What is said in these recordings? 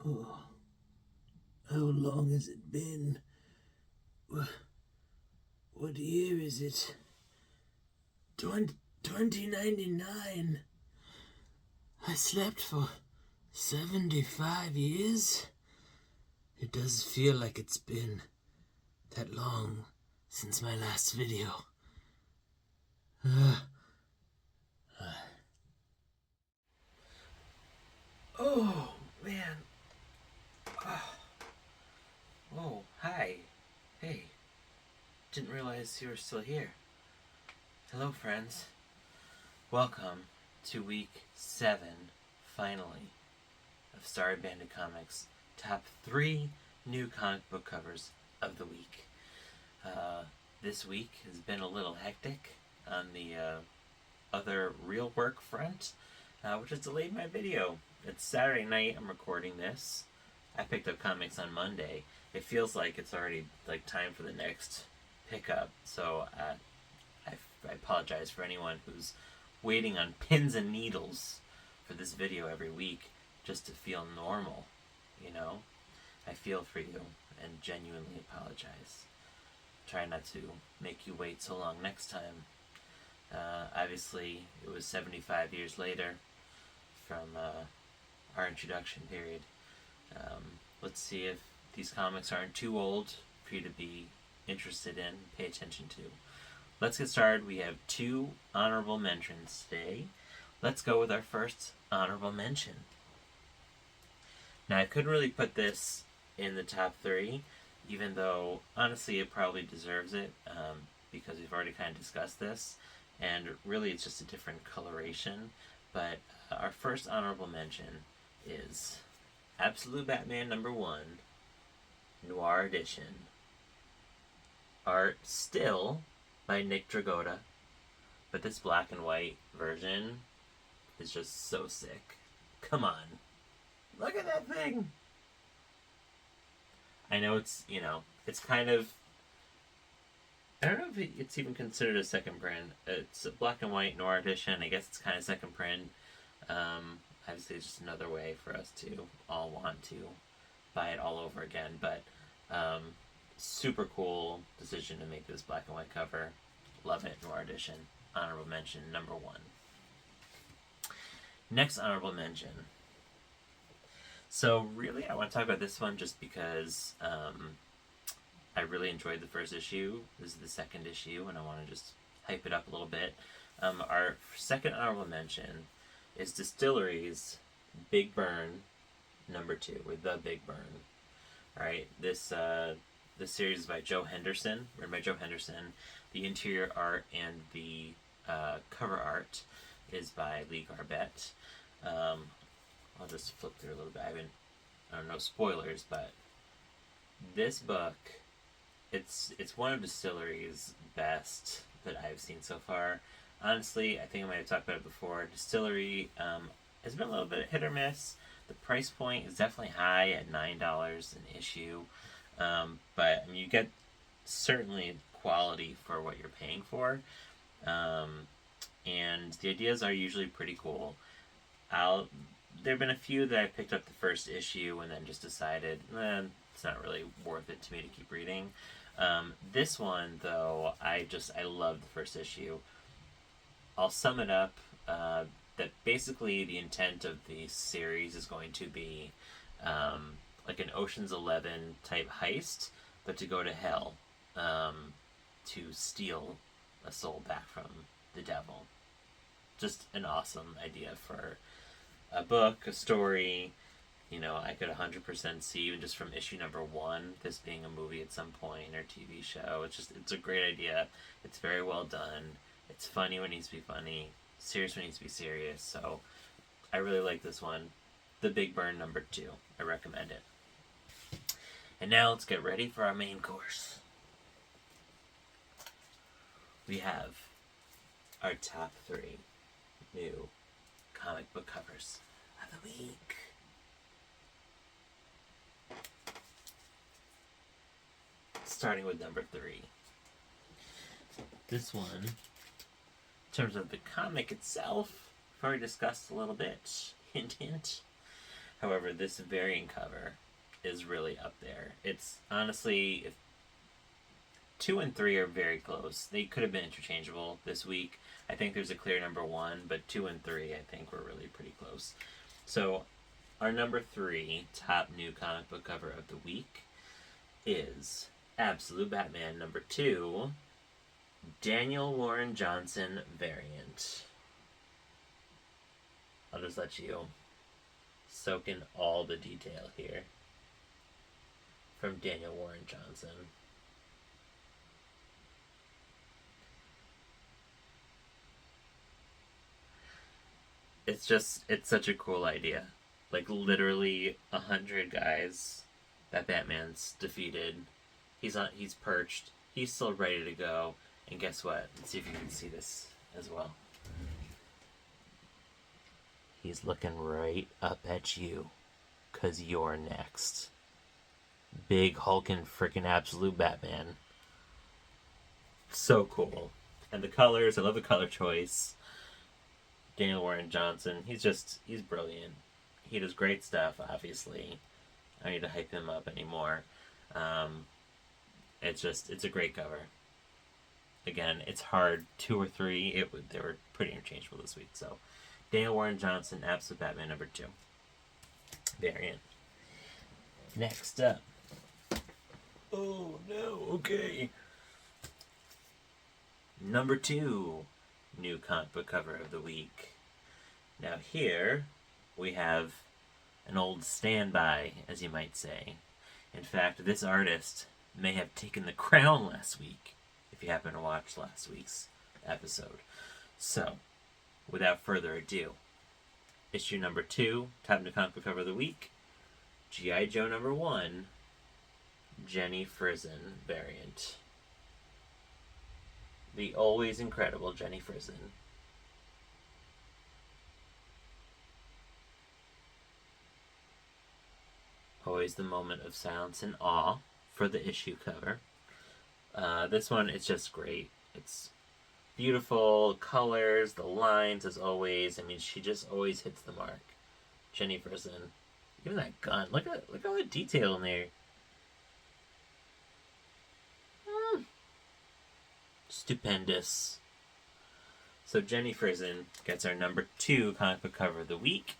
Oh, how long has it been? What year is it? 2099. I slept for 75 years? It does feel like it's been that long since my last video. Oh, man. Oh, hi. Hey, didn't realize you were still here. Hello, friends. Welcome to week 7, finally, of Starry Bandit Comics' top 3 new comic book covers of the week. This week has been a little hectic on the other real work front, which has delayed my video. It's Saturday night, I'm recording this. I picked up comics on Monday. It feels like it's already time for the next pickup, so I apologize for anyone who's waiting on pins and needles for this video every week just to feel normal, you know? I feel for you and genuinely apologize. Try not to make you wait so long next time. Obviously, it was 75 years later from our introduction period. Let's see if these comics aren't too old for you to be interested in, pay attention to. Let's get started. We have 2 honorable mentions today. Let's go with our first honorable mention. Now, I couldn't really put this in the top 3, even though, honestly, it probably deserves it, because we've already kind of discussed this, and really it's just a different coloration. But our first honorable mention is Absolute Batman #1, Noir Edition. Art still by Nick Dragotta, but this black and white version is just so sick. Come on. Look at that thing! I know it's kind of, I don't know if it's even considered a second print. It's a black and white Noir Edition. I guess it's kind of second print. Obviously, it's just another way for us to all want to buy it all over again. But super cool decision to make this black and white cover. Love it, Noir Edition. Honorable mention #1. Next honorable mention. So really, I want to talk about this one just because I really enjoyed the first issue. This is the second issue, and I want to just hype it up a little bit. Our second honorable mention is Distillery's Big Burn #2, or The Big Burn. All right, this series is by Joe Henderson, written by Joe Henderson. The interior art and the cover art is by Lee Garbett. I'll just flip through a little bit. I don't know spoilers, but this book, it's one of Distillery's best that I've seen so far. Honestly, I think I might have talked about it before. Distillery has been a little bit hit or miss. The price point is definitely high at $9 an issue, but I mean, you get certainly quality for what you're paying for, and the ideas are usually pretty cool. There have been a few that I picked up the first issue and then just decided it's not really worth it to me to keep reading. This one, though, I love the first issue. I'll sum it up that basically the intent of the series is going to be like an Ocean's 11 type heist, but to go to hell to steal a soul back from the devil. Just an awesome idea for a book, a story. I could 100% see, even just from issue #1, this being a movie at some point or TV show. It's a great idea. It's very well done. It's funny when it needs to be funny, serious when it needs to be serious. So I really like this one. The Big Burn #2. I recommend it. And now let's get ready for our main course. We have our top 3 new comic book covers of the week. Starting with #3. This one, in terms of the comic itself, we've already discussed a little bit. Hint, hint. However, this variant cover is really up there. It's honestly, if 2 and 3 are very close. They could have been interchangeable this week. I think there's a clear number 1, but 2 and 3 I think were really pretty close. So our number 3 top new comic book cover of the week is Absolute Batman number 2, Daniel Warren Johnson variant. I'll just let you soak in all the detail here from Daniel Warren Johnson. It's such a cool idea. Like, literally 100 guys that Batman's defeated. He's perched. He's still ready to go. And guess what? Let's see if you can see this as well. He's looking right up at you. 'Cause you're next. Big hulking freaking absolute Batman. So cool. And the colors, I love the color choice. Daniel Warren Johnson, he's brilliant. He does great stuff, obviously. I don't need to hype him up anymore. It's a great cover. Again, it's hard, 2 or 3, they were pretty interchangeable this week. So, Daniel Warren Johnson, Absolute Batman number 2. Variant. Next up. Oh no, okay. Number 2. New comic book cover of the week. Now here we have an old standby, as you might say. In fact, this artist may have taken the crown last week, if you happen to watch last week's episode. So, without further ado, issue number 2, top new comic book cover of the week, G.I. Joe number 1, Jenny Frison variant. The always incredible Jenny Frison. Always the moment of silence and awe for the issue cover. This one, it's just great. It's beautiful colors, the lines as always. I mean, she just always hits the mark. Jenny Frison. Even that gun. Look at all the detail in there. Stupendous. So Jenny Frison gets our number 2 comic book cover of the week.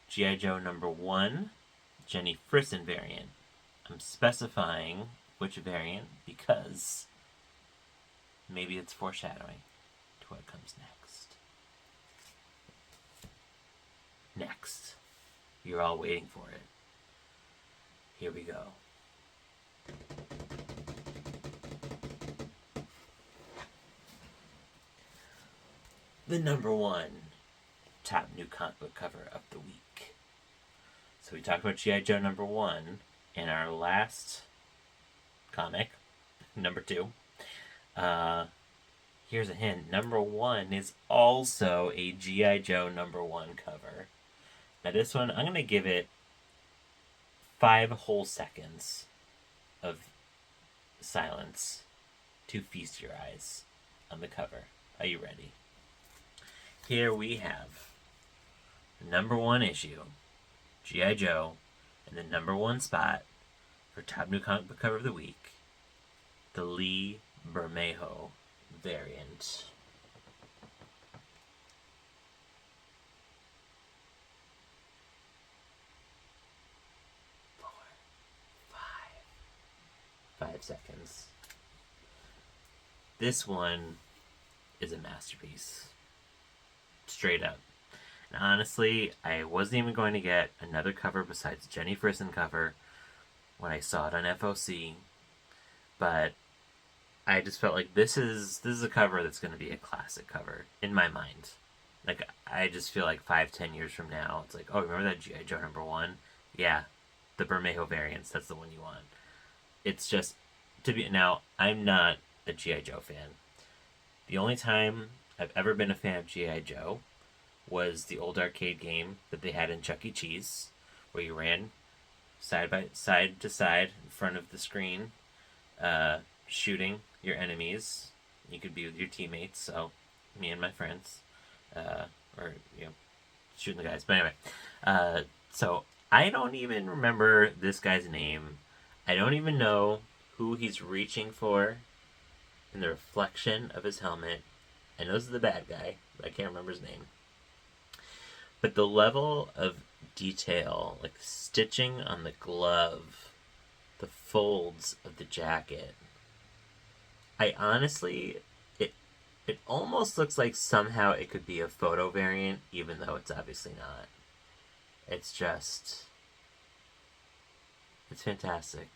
G.I. Joe number 1, Jenny Frison variant. I'm specifying which variant because maybe it's foreshadowing to what comes next. Next. You're all waiting for it. Here we go. The number 1 top new comic book cover of the week. So we talked about G.I. Joe number 1 in our last comic, number 2. Here's a hint. Number 1 is also a G.I. Joe number 1 cover. Now this one, I'm going to give it 5 whole seconds of silence to feast your eyes on the cover. Are you ready? Here we have the number 1 issue, G.I. Joe, in the number 1 spot for top new comic book cover of the week, the Lee Bermejo variant. 4, 5 seconds. This one is a masterpiece. Straight up. And honestly, I wasn't even going to get another cover besides Jenny Frison cover when I saw it on FOC, but I just felt like this is a cover that's going to be a classic cover in my mind. Like, I just feel like 5-10 years from now, it's like, oh, remember that G.I. Joe number 1? Yeah, the Bermejo variants, that's the one you want. It's just, now, I'm not a G.I. Joe fan. The only time I've ever been a fan of G.I. Joe was the old arcade game that they had in Chuck E. Cheese, where you ran side to side in front of the screen, shooting your enemies. You could be with your teammates, so me and my friends, or shooting the guys. But anyway, so I don't even remember this guy's name. I don't even know who he's reaching for in the reflection of his helmet. I know this is the bad guy, but I can't remember his name. But the level of detail, like stitching on the glove, the folds of the jacket, I honestly, it almost looks like somehow it could be a photo variant, even though it's obviously not. It's just, it's fantastic.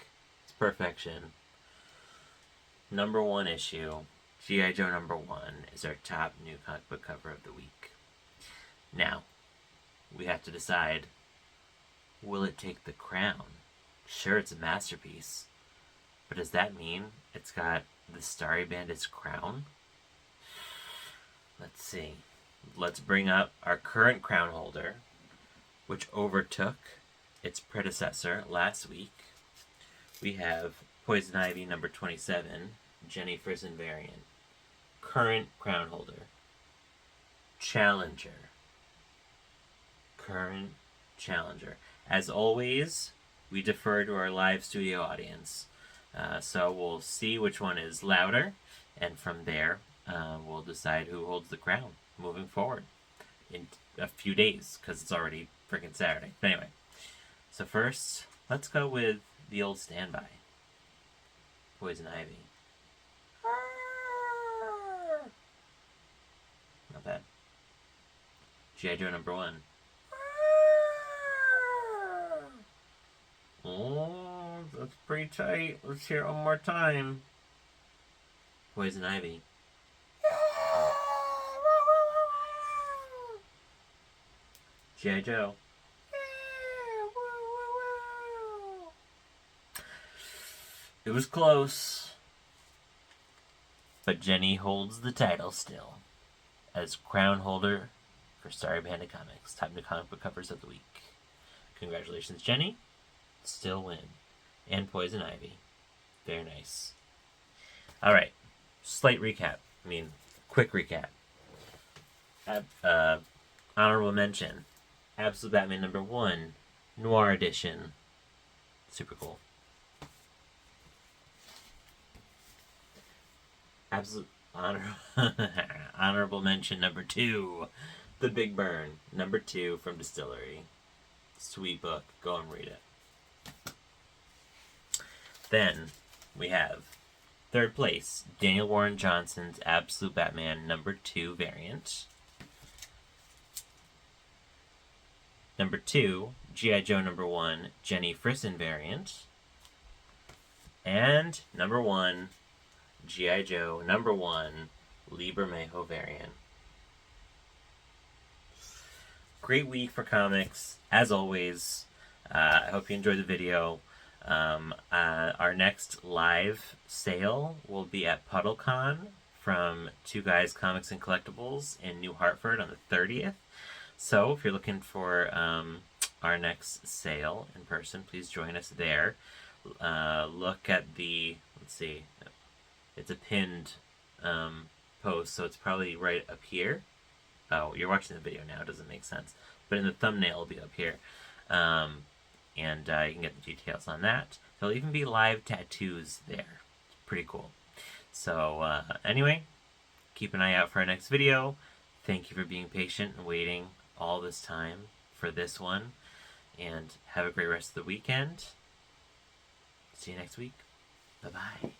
It's perfection. Number one issue, G.I. Joe #1, is our top new comic book cover of the week. Now, we have to decide, will it take the crown? Sure, it's a masterpiece, but does that mean it's got the Starry Bandit's crown? Let's see. Let's bring up our current crown holder, which overtook its predecessor last week. We have Poison Ivy #27, Jenny Frison variant. Current crown holder. Challenger. Current challenger. As always, we defer to our live studio audience. So we'll see which one is louder, and from there, we'll decide who holds the crown moving forward in a few days, because it's already freaking Saturday. But anyway, so first, let's go with the old standby. Poison Ivy. Not bad. G.I. Joe #1. Oh, that's pretty tight. Let's hear it one more time. Poison Ivy. G.I. Joe. It was close. But Jenny holds the title still as crown holder for Starry Bandit Comics, top new comic book covers of the week. Congratulations, Jenny. Still win. And Poison Ivy. Very nice. Alright. Slight recap. Quick recap. Honorable mention. Absolute Batman #1. Noir Edition. Super cool. Honorable mention #2. The Big Burn. #2 from Distillery. Sweet book. Go and read it. Then we have third place, Daniel Warren Johnson's Absolute Batman #2 variant. #2, G.I. Joe #1, Jenny Frison variant. And #1, G.I. Joe #1, Lee Bermejo variant. Great week for comics, as always. I hope you enjoyed the video. Our next live sale will be at PuddleCon from Two Guys Comics and Collectibles in New Hartford on the 30th. So if you're looking for our next sale in person, please join us there. Look at the, let's see, it's a pinned post, so it's probably right up here. Oh, you're watching the video now, it doesn't make sense. But in the thumbnail, it'll be up here. And you can get the details on that. There'll even be live tattoos there. Pretty cool. So, anyway, keep an eye out for our next video. Thank you for being patient and waiting all this time for this one. And have a great rest of the weekend. See you next week. Bye-bye.